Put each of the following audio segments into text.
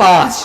5।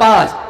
5।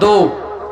2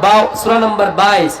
22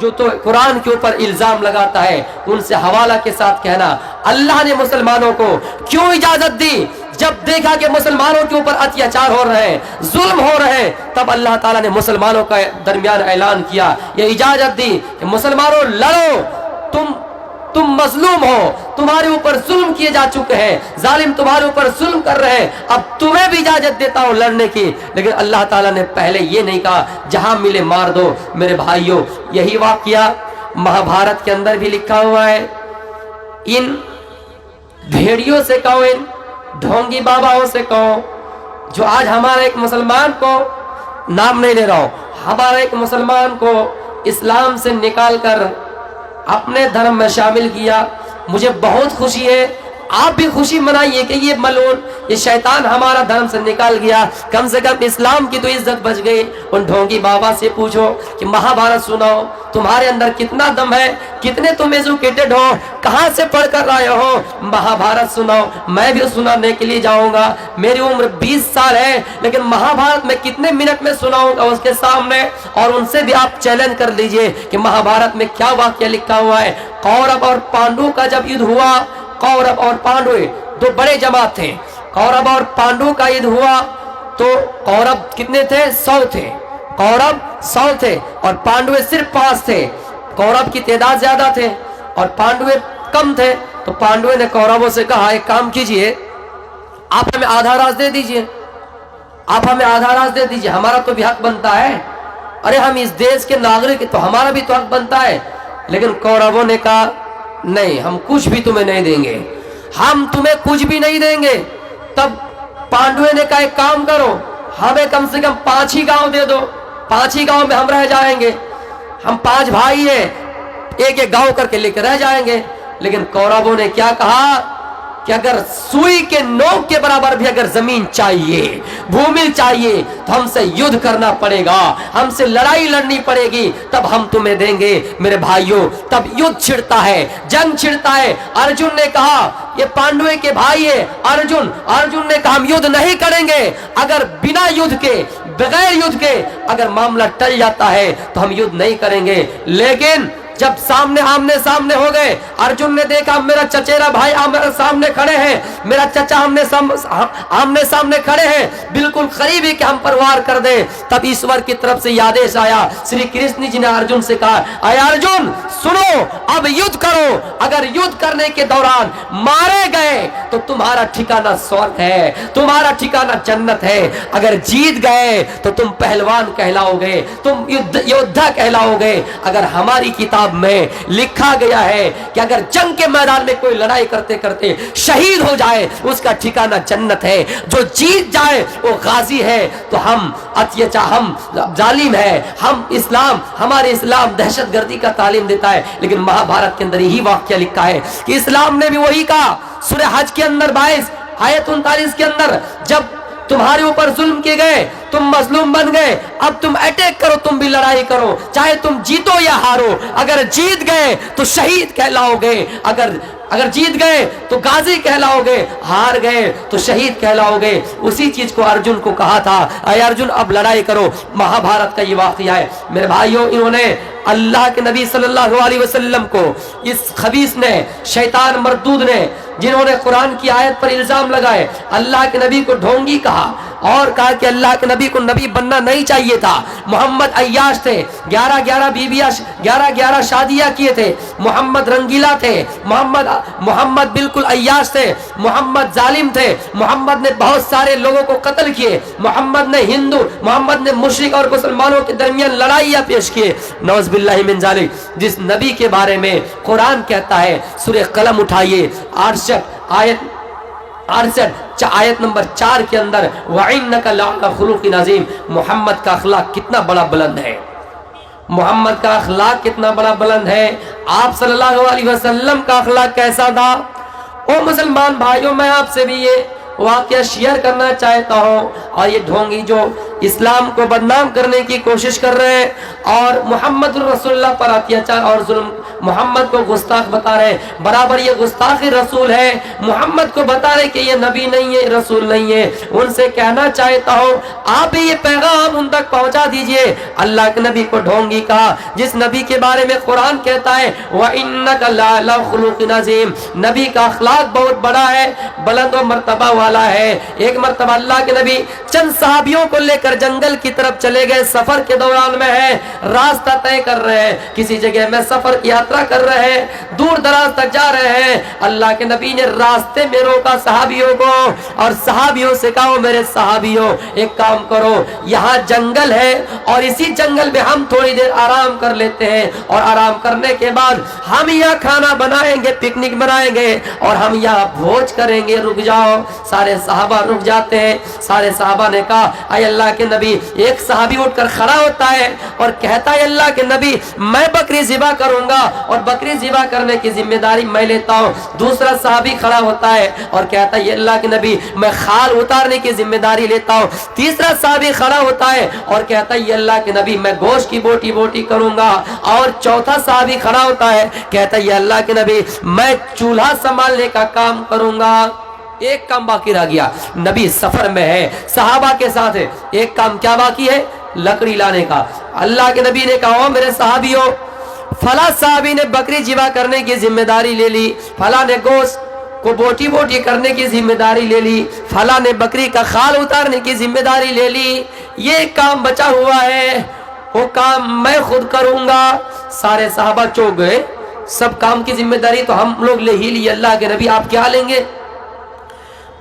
جو تو قرآن کے اوپر الزام لگاتا ہے ان سے حوالہ کے ساتھ کہنا اللہ نے مسلمانوں کو کیوں اجازت دی؟ جب دیکھا کہ مسلمانوں کے اوپر اتیاچار ہو رہے ہیں، ظلم ہو رہے ہیں، تب اللہ تعالیٰ نے مسلمانوں کا درمیان اعلان کیا، یہ اجازت دی کہ مسلمانوں لڑو، تم مظلوم ہو، تمہارے اوپر ظلم کیے جا چکے ہیں، ظالم تمہارے اوپر ظلم کر رہے ہیں، اب تمہیں بھی اجازت دیتا ہوں لڑنے کی۔ لیکن اللہ تعالیٰ نے پہلے یہ نہیں کہا جہاں ملے مار دو۔ میرے بھائیوں، یہی واقعہ مہابھارت کے اندر بھی لکھا ہوا ہے۔ ان بھیڑیوں سے کہو، ان ڈھونگی باباؤں سے کہو، جو آج ہمارے ایک مسلمان کو، نام نہیں لے رہا ہوں، ہمارے ایک مسلمان کو اسلام سے نکال کر اپنے دھرم میں شامل کیا، مجھے بہت خوشی ہے، آپ بھی خوشی منائیے کہ یہ ملعون، یہ شیطان ہمارا دھرم سے نکال گیا، کم سے کم اسلام کی تو عزت بچ گئی۔ ان ڈھونگی بابا سے پوچھو کہ مہابھارت سناؤ، تمہارے اندر کتنا دم ہے، کتنے تم ایجوکیٹڈ ہو، کہاں سے پڑھ کر آئے ہو، مہابھارت سناؤ، میں بھی سنانے کے لیے جاؤں گا۔ میری عمر 20 سال ہے، لیکن مہابھارت میں کتنے منٹ میں سناؤں گا اس کے سامنے، اور ان سے بھی آپ چیلنج کر لیجئے کہ مہابھارت میں کیا واقعہ لکھا ہوا ہے۔ کورب اور پانڈو کا جب یدھ ہوا، کورب اور پانڈو دو بڑے جماعت تھے، کورب اور پانڈو کا یدھ ہوا تو کورب کتنے تھے؟ 100 تھے، کورب 100 تھے اور پانڈوے صرف 5 تھے۔ کورب کی تعداد زیادہ تھے اور پانڈوے کم تھے، تو پانڈوے نے کوربوں سے کہا ایک کام کیجئے، آپ ہمیں آدھا راز دے دیجئے، آپ ہمیں آدھا راز دے دیجئے، ہمارا تو بھی حق بنتا ہے، ارے ہم اس دیش کے ناگرک تو ہمارا بھی تو حق بنتا ہے۔ لیکن کوربوں نے کہا نہیں، ہم کچھ بھی تمہیں نہیں دیں گے، ہم تمہیں کچھ بھی نہیں دیں گے۔ تب پانڈوے نے کہا ایک کام کرو، ہمیں کم سے کم 5 ہی گاؤں دے دو، 5 ہی گاؤں میں ہم رہ جائیں گے، ہم 5 بھائی ہیں، ایک ایک گاؤں کر کے لے کے رہ جائیں گے۔ لیکن کوربوں نے کیا کہا کہ اگر سوئی کے نوک کے برابر بھی اگر زمین چاہیے، بھومل چاہیے، تو ہم سے یدھ کرنا پڑے گا، ہم سے لڑائی لڑنی پڑے گی، تب ہم تمہیں دیں گے۔ میرے بھائیوں، تب یدھ چھڑتا ہے، جنگ چھڑتا ہے۔ ارجن نے کہا، یہ پانڈوے کے بھائی ہے ارجن نے کہا ہم یدھ نہیں کریں گے، اگر بنا یدھ کے، بغیر یدھ کے اگر معاملہ ٹل جاتا ہے تو ہم یدھ نہیں کریں گے۔ لیکن جب آمنے سامنے ہو گئے، ارجن نے دیکھا میرا چچیرا بھائی میرے سامنے کھڑے ہیں، میرا چچا آمنے سامنے کھڑے ہیں، بالکل قریب ہی کہ ہم پر وار کر دیں۔ تب ایشور کی طرف سے آدیش آیا، شری کرشن جی نے ارجن سے کہا اے ارجن سنو، اب یدھ کرو، اگر یدھ کرنے کے دوران مارے گئے تو تمہارا ٹھکانہ سورگ ہے، تمہارا ٹھکانہ جنت ہے، اگر جیت گئے تو تم پہلوان کہلاؤ گے، تم یودھا کہلاؤ گے۔ اگر ہماری کتاب میں لکھا گیا ہے کہ اگر جنگ کے میدان میں کوئی لڑائی کرتے کرتے شہید ہو جائے اس کا ٹھکانہ جنت ہے، جو جیت جائے وہ غازی ہے، تو ہم ظالم ہے، ہمارے اسلام دہشت گردی کا تعلیم دیتا ہے۔ لیکن مہابھارت کے اندر یہی واقعہ لکھا ہے کہ اسلام نے بھی وہی کہا، سورہ حج کے اندر 22 آیت 39 کے اندر، جب تمہارے اوپر ظلم کیے گئے، تم مظلوم بن گئے، اب تم اٹیک کرو، تم بھی لڑائی کرو، چاہے تم جیتو یا ہارو، اگر جیت گئے تو شہید کہلاؤ گے، اگر جیت گئے تو غازی کہلاؤ گے، ہار گئے تو شہید کہلاؤ گے۔ اسی چیز کو ارجن کو کہا تھا، اے ارجن اب لڑائی کرو۔ مہابھارت کا یہ واقعہ ہے۔ میرے بھائیوں، انہوں نے اللہ کے نبی صلی اللہ علیہ وسلم کو، اس خبیث نے، شیطان مردود نے، جنہوں نے قرآن کی آیت پر الزام لگائے، اللہ کے نبی کو ڈھونگی کہا اور کہا کہ اللہ کے نبی کو نبی بننا نہیں چاہیے تھا، محمد عیاش تھے، 11 شادیاں کیے تھے، محمد رنگیلا تھے، محمد بالکل عیاش تھے، محمد ظالم تھے، محمد نے بہت سارے لوگوں کو قتل کیے، محمد نے مشرک اور مسلمانوں کے درمیان لڑائیاں پیش کیے، نعوذ باللہ من ذالک۔ جس نبی کے بارے میں قرآن کہتا ہے، سورہ قلم اٹھائیے، 68 آیت نمبر 4 کے اندر، وَإِنَّكَ لَعَلَىٰ خُلُقٍ عَظِيمٍ، محمد کا اخلاق کتنا بڑا بلند ہے، محمد کا اخلاق کتنا بڑا بلند ہے۔ آپ صلی اللہ علیہ وسلم کا اخلاق کیسا تھا؟ او مسلمان بھائیوں، میں آپ سے بھی یہ واقعہ شیئر کرنا چاہتا ہوں، اور یہ ڈھونگی جو اسلام کو بدنام کرنے کی کوشش کر رہے ہیں اور محمد رسول پر اتیاچار اور ظلم، محمد کو گستاخ بتا رہے ہیں، برابر یہ گستاخی رسول ہے، محمد کو بتا رہے کہ یہ نبی نہیں ہے، رسول نہیں ہے۔ ان سے کہنا چاہتا ہوں آپ بھی یہ پیغام ان تک پہنچا دیجئے۔ اللہ کے نبی کو ڈھونگی کہا، جس نبی کے بارے میں قرآن کہتا ہے وَإِنَّكَ لَعَلَىٰ خُلُقٍ عَظِيمٍ، نبی کا اخلاق بہت بڑا ہے، بلند و مرتبہ والا ہے۔ ایک مرتبہ اللہ کے نبی چند صحابیوں کو لے کر جنگل کی طرف چلے گئے، سفر کے دوران میں ہے، راستہ طے کر رہے ہیں، کسی جگہ میں سفر کی یاترا کر رہے ہیں، دور دراز تک جا رہے ہیں۔ اللہ کے نبی نے راستے میں روکا صحابیوں کو اور صحابیوں سے کہا میرے صحابیوں ایک کام کرو، یہاں جنگل ہے اور اسی جنگل میں ہم تھوڑی دیر آرام کر لیتے ہیں، اور آرام کرنے کے بعد ہم یہاں کھانا بنائیں گے، پکنک بنائیں گے اور ہم یہاں بھوج کریں گے، رک جاؤ۔ سارے صحابہ رک جاتے ہیں۔ سارے صحابہ نے کہا اے اللہ کے نبی، ایک صحابی اٹھ کر کھڑا ہوتا ہے اور کہتا ہے اللہ کے نبی میں بکری ذبح کروں گا اور بکری ذبح کرنے کی ذمہ داری میں لیتا ہوں۔ دوسرا صحابی کھڑا ہوتا ہے اور کہتا ہے اللہ کے نبی میں خال اتارنے کی ذمہ داری لیتا ہوں۔ تیسرا صحابی کھڑا ہوتا ہے اور کہتا ہے اللہ کے نبی میں گوشت کی بوٹی بوٹی کروں گا، اور چوتھا صحابی کھڑا ہوتا ہے کہتا ہے اللہ کے نبی میں چولہا سنبھالنے کا کام کروں گا۔ ایک کام باقی رہ گیا، نبی سفر میں ہے، صحابہ کے ساتھ ہے، ایک کام کیا باقی ہے؟ لکڑی لانے کا۔ اللہ کے نبی نے کہا میرے صحابیوں فلاں صحابی نے بکری ذبح کرنے کی ذمہ داری لے لی، فلاں نے گوشت کو بوٹی بوٹی کرنے کی ذمہ داری لے لی، فلاں نے بکری کا خال اتارنے کی ذمہ داری لے لی، یہ کام بچا ہوا ہے، وہ کام میں خود کروں گا۔ سارے صحابہ چوک گئے، سب کام کی ذمہ داری تو ہم لوگ لے ہی لی، اللہ کے نبی آپ کیا لیں گے؟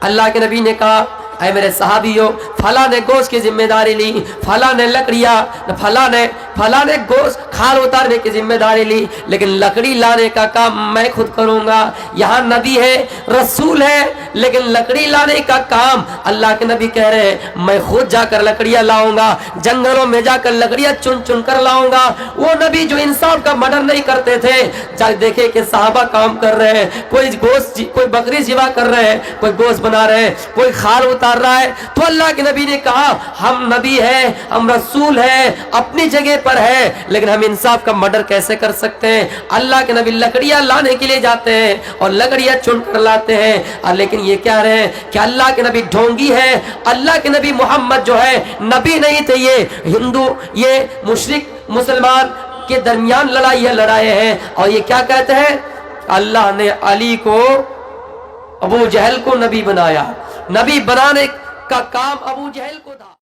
اللہ کے نبی نے کہا اے میرے صحابیوں فلاں نے گوشت کی ذمہ داری لی، فلاں نے لکڑیاں، فلاں نے گوشت کھال اتارنے کی ذمہ داری لی، لیکن لکڑی لانے کا کام میں خود کروں گا۔ یہاں نبی ہے، رسول ہے، لیکن لکڑی لانے کا کام اللہ کے نبی کہہ رہے ہیں میں خود جا کر لکڑیاں لاؤں گا، جنگلوں میں جا کر لکڑیاں چن چن کر لاؤں گا۔ وہ نبی جو انسان کا مرڈر نہیں کرتے تھے، جب دیکھے کہ صحابہ کام کر رہے ہیں، کوئی بکری ذبح کر رہے ہیں، کوئی گوشت بنا رہے ہیں، کوئی خال اتار رہا ہے، تو اللہ کے نبی نے کہا ہم نبی ہیں، ہم رسول ہیں، اپنی جگہ پر ہے، لیکن ہم انصاف کا مرڈر کیسے کر سکتے ہیں؟ اللہ کے نبی لکڑیاں لانے کے لیے جاتے ہیں اور لکڑیاں چن کر لاتے ہیں، لیکن یہ کہہ رہے ہیں کہ اللہ کے نبی ڈھونگی ہے، اللہ کے نبی محمد جو ہے نبی نہیں تھے، یہ ہندو، یہ مشرک مسلمان کے درمیان لڑائی لڑائے ہیں۔ اور یہ کیا کہتے ہیں؟ اللہ نے علی کو، ابو جہل کو نبی بنایا، نبی بنانے کا کام ابو جہل کو تھا۔